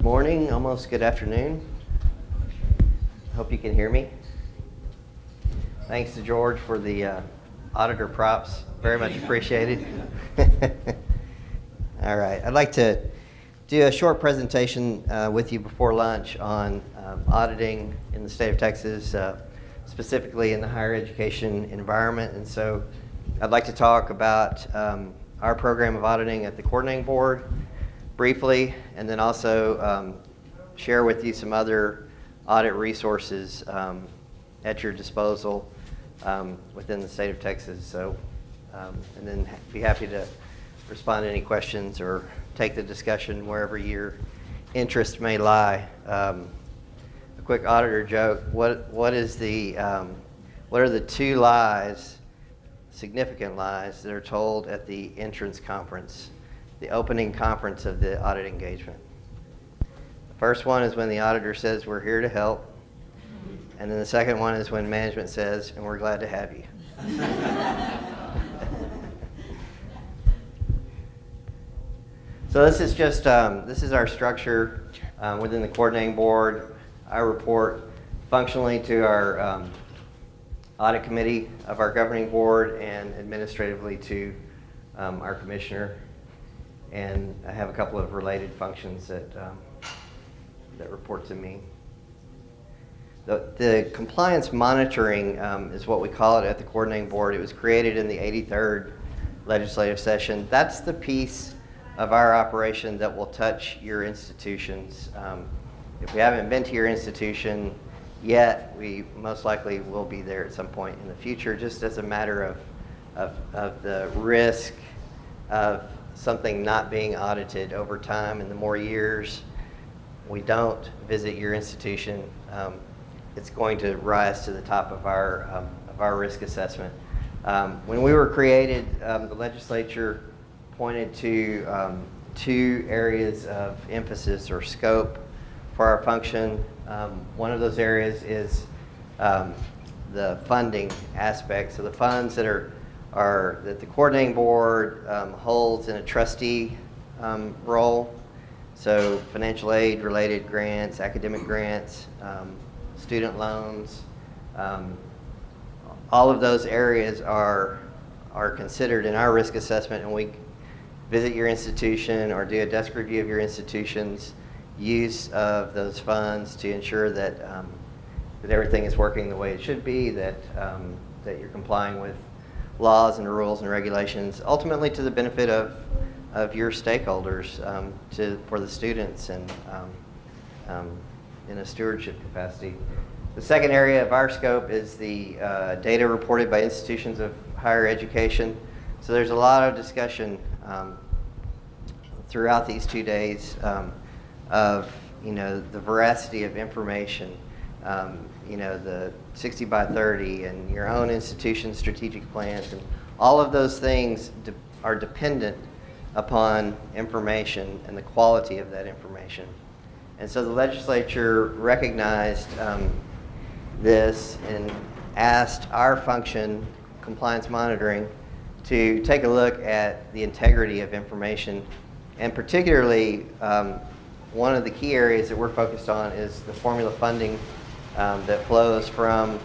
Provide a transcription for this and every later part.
Good morning, almost good afternoon. Hope you can hear me. Thanks to George for the auditor props. Very much appreciated. All right, I'd like to do a short presentation with you before lunch on auditing in the state of Texas, specifically in the higher education environment. And so I'd like to talk about our program of auditing at the coordinating board briefly, and then also share with you some other audit resources at your disposal within the state of Texas. So, and then be happy to respond to any questions or take the discussion wherever your interest may lie. A quick auditor joke: what are the two lies, significant lies, that are told at the entrance conference, the opening conference of the audit engagement? The first one is when the auditor says, "We're here to help." And then the second one is when management says, "And we're glad to have you." So this is just, this is our structure within the coordinating board. I report functionally to our audit committee of our governing board and administratively to our commissioner. And I have a couple of related functions that report to me. The compliance monitoring is what we call it at the coordinating board. It was created in the 83rd legislative session. That's the piece of our operation that will touch your institutions. If we haven't been to your institution yet, we most likely will be there at some point in the future, just as a matter of the risk of something not being audited over time. And the more years we don't visit your institution, it's going to rise to the top of our risk assessment. When we were created, the legislature pointed to two areas of emphasis or scope for our function. One of those areas is the funding aspect. So the funds that that the coordinating board holds in a trustee role. So financial aid related grants, academic grants, student loans, all of those areas are considered in our risk assessment, and we visit your institution or do a desk review of your institution's use of those funds to ensure that that everything is working the way it should be, that you're complying with laws and rules and regulations, ultimately to the benefit of your stakeholders, for the students, and in a stewardship capacity. The second area of our scope is the data reported by institutions of higher education. So there's a lot of discussion throughout these 2 days of the veracity of information, the 60 by 30 and your own institution's strategic plans, and all of those things are dependent upon information and the quality of that information. And so the legislature recognized this and asked our function, compliance monitoring, to take a look at the integrity of information. And particularly, one of the key areas that we're focused on is the formula funding that flows from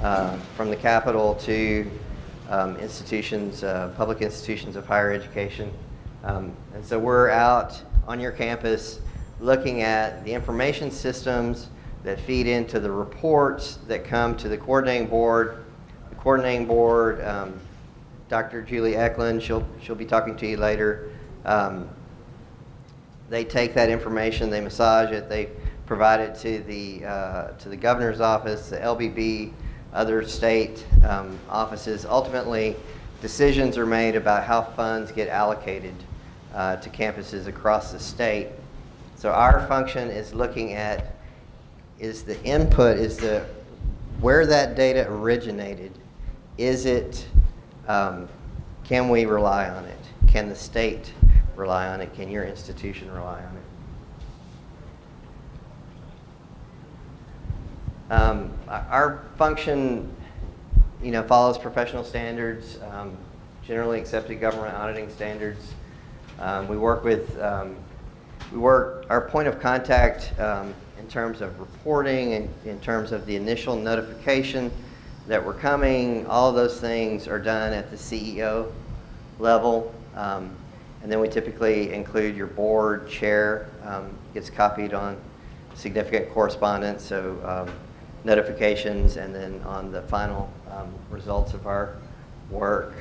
the Capitol to institutions, public institutions of higher education. And so we're out on your campus looking at the information systems that feed into the reports that come to the coordinating board. The coordinating board, Dr. Julie Eklund, she'll be talking to you later. They take that information, they massage it, they provide it to the governor's office, the LBB, other state offices. Ultimately, decisions are made about how funds get allocated to campuses across the state. So our function is looking at where that data originated. Is it, can we rely on it? Can the state rely on it? Can your institution rely on it? Our function, follows professional standards, generally accepted government auditing standards. We work with our point of contact in terms of reporting and in terms of the initial notification that we're coming, all of those things are done at the CEO level. And then we typically include your board chair, gets copied on significant correspondence, so notifications, and then on the final results of our work.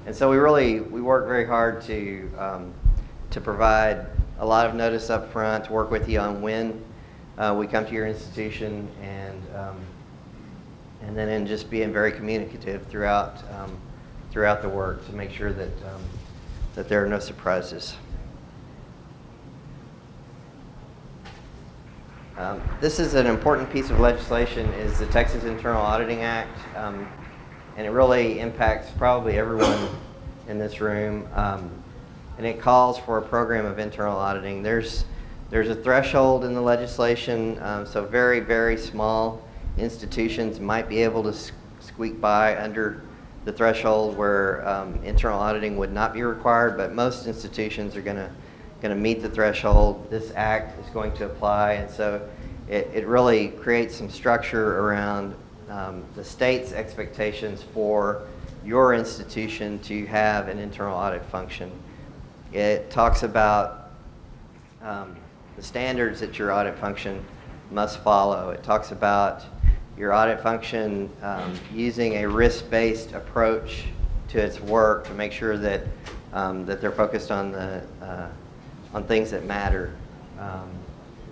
And so we work very hard to provide a lot of notice up front, to work with you on when we come to your institution, and then in just being very communicative throughout the work to make sure that there are no surprises. This is an important piece of legislation, is the Texas Internal Auditing Act, and it really impacts probably everyone in this room. And it calls for a program of internal auditing. There's a threshold in the legislation, so very, very small institutions might be able to squeak by under the threshold where internal auditing would not be required, but most institutions are going to meet the threshold. This act is going to apply, and so it really creates some structure around the state's expectations for your institution to have an internal audit function. It talks about the standards that your audit function must follow. It talks about your audit function using a risk-based approach to its work to make sure that they're focused on things that matter.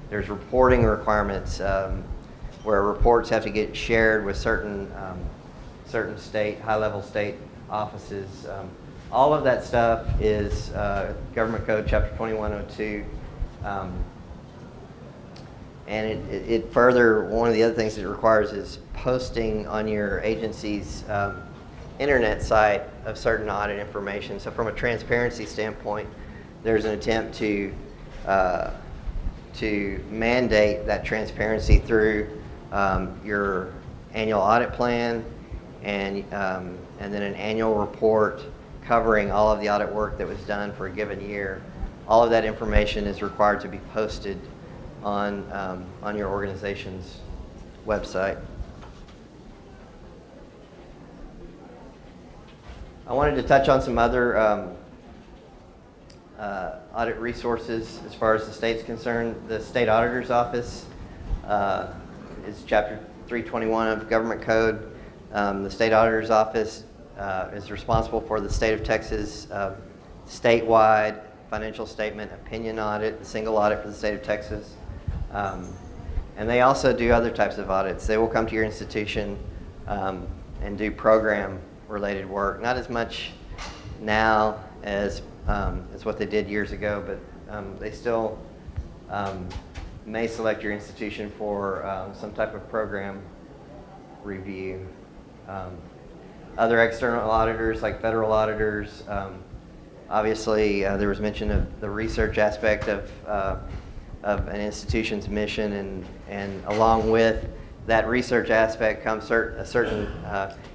There's reporting requirements where reports have to get shared with certain high-level state offices. All of that stuff is Government Code Chapter 2102. And it further, one of the other things that it requires is posting on your agency's internet site of certain audit information. So from a transparency standpoint, there's an attempt to mandate that transparency through your annual audit plan and then an annual report covering all of the audit work that was done for a given year. All of that information is required to be posted on your organization's website. I wanted to touch on some other audit resources as far as the state's concerned. The State Auditor's Office is Chapter 321 of Government Code. The State Auditor's Office is responsible for the state of Texas statewide financial statement opinion audit, the single audit for the state of Texas. And they also do other types of audits. They will come to your institution and do program-related work. Not as much now as what they did years ago, but they still may select your institution for some type of program review. Other external auditors, like federal auditors, obviously there was mention of the research aspect of an institution's mission, and along with that research aspect comes a certain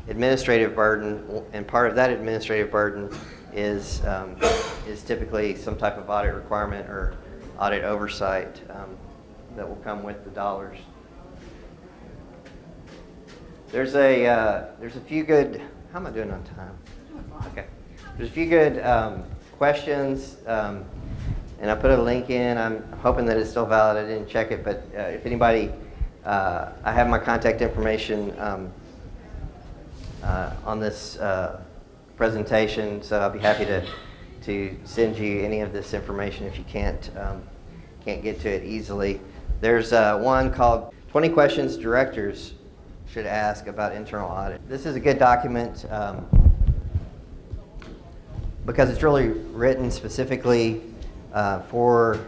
administrative burden, and part of that administrative burden is typically some type of audit requirement or audit oversight that will come with the dollars. There's a few good. How am I doing on time? Okay. There's a few good questions. And I put a link in. I'm hoping that it's still valid. I didn't check it, but if anybody, I have my contact information on this presentation, so I'll be happy to send you any of this information if you can't get to it easily. There's one called 20 Questions Directors Should Ask About Internal Audit. This is a good document because it's really written specifically for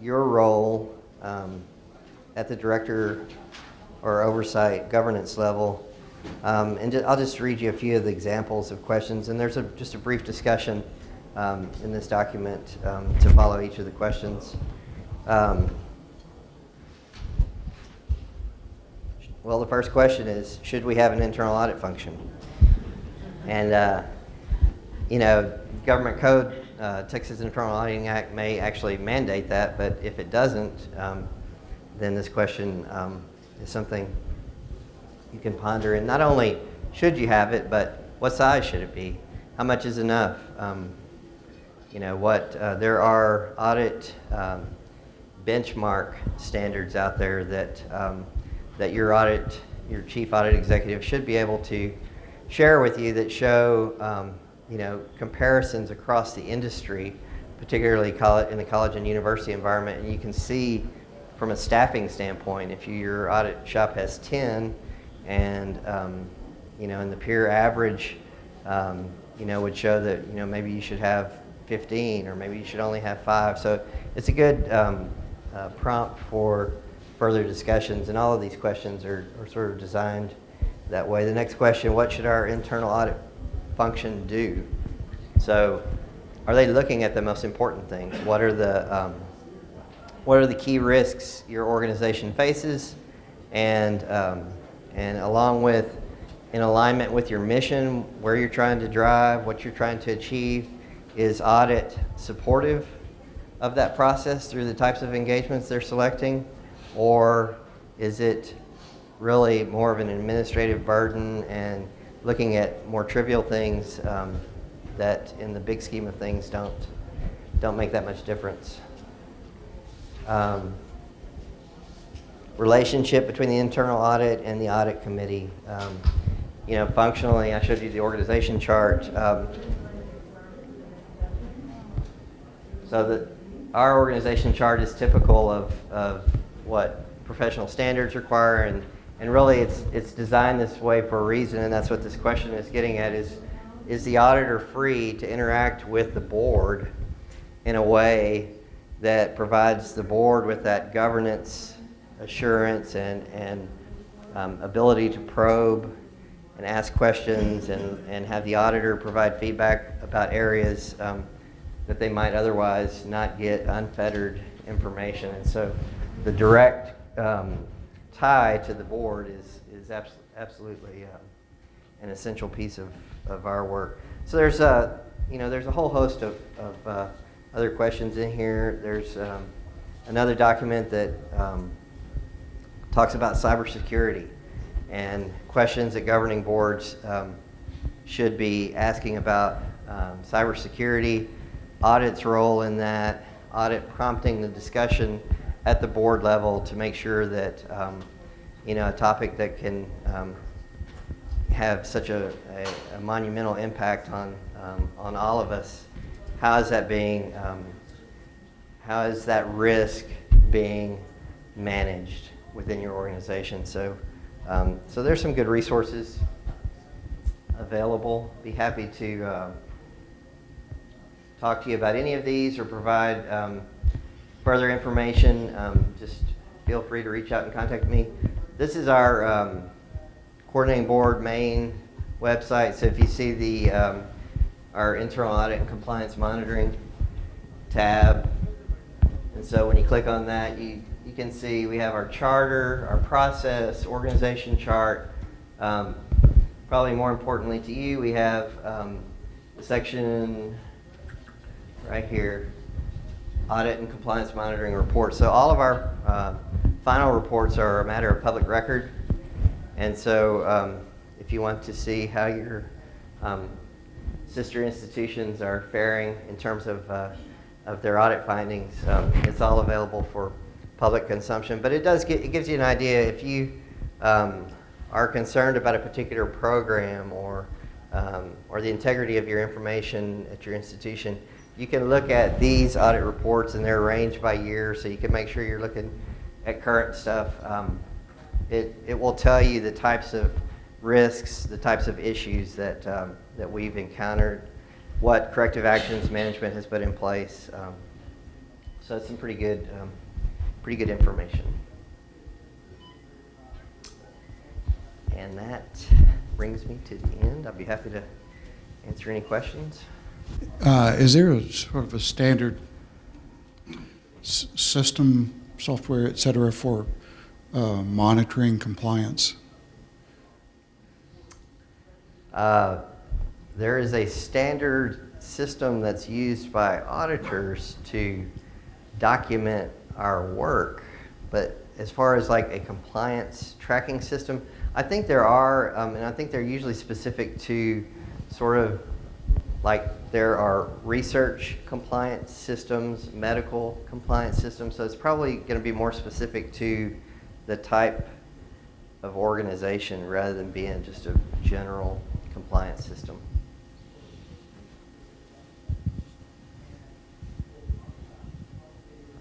your role at the director or oversight governance level. And I'll just read you a few of the examples of questions, and there's just a brief discussion in this document to follow each of the questions. Well, the first question is, should we have an internal audit function? And, Government Code Texas Internal Auditing Act may actually mandate that, but if it doesn't, then this question is something you can ponder. And not only should you have it, but what size should it be? How much is enough? There are audit benchmark standards out there that your chief audit executive should be able to share with you that show comparisons across the industry, particularly in the college and university environment. And you can see from a staffing standpoint, if your audit shop has 10 and and the peer average would show that maybe you should have 15 or maybe you should only have 5. So it's a good prompt for further discussions, and all of these questions are sort of designed that way. The next question: what should our internal audit function do? So, are they looking at the most important things? What are the key risks your organization faces, and along with, in alignment with your mission, where you're trying to drive, what you're trying to achieve, is audit supportive of that process through the types of engagements they're selecting, or is it really more of an administrative burden and looking at more trivial things that in the big scheme of things don't make that much difference? Relationship between the internal audit and the audit committee. Functionally, I showed you the organization chart. So that our organization chart is typical of what professional standards require, and really it's designed this way for a reason, and that's what this question is getting at, is the auditor free to interact with the board in a way that provides the board with that governance assurance and ability to probe and ask questions and have the auditor provide feedback about areas that they might otherwise not get unfettered information. And so the direct tie to the board is absolutely an essential piece of our work. So there's a whole host of other questions in here. There's another document that talks about cybersecurity and questions that governing boards should be asking about cybersecurity, audit's role in that, audit prompting the discussion at the board level to make sure that a topic that can have such a monumental impact on all of us, how is that risk being managed within your organization? So there's some good resources available. Be happy to talk to you about any of these or provide further information. Just feel free to reach out and contact me. This is our coordinating board main website. So if you see our internal audit and compliance monitoring tab, and so when you click on that, you can see we have our charter, our process, organization chart. Probably more importantly to you, we have the section right here, audit and compliance monitoring report. So all of our final reports are a matter of public record. And so if you want to see how your sister institutions are faring in terms of their audit findings, it's all available for public consumption. But it gives you an idea if you are concerned about a particular program or the integrity of your information at your institution. You can look at these audit reports, and they're arranged by year, so you can make sure you're looking at current stuff. It will tell you the types of risks, the types of issues that we've encountered, what corrective actions management has put in place. So it's some pretty good information. And that brings me to the end. I'll be happy to answer any questions. Is there a sort of a standard system, software, et cetera, for monitoring compliance? There is a standard system that's used by auditors to document our work. But as far as like a compliance tracking system, I think there are, and I think they're usually specific to sort of like there are research compliance systems, medical compliance systems, so it's probably going to be more specific to the type of organization rather than being just a general compliance system.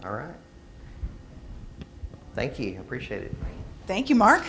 All right. Thank you. I appreciate it. Thank you, Mark.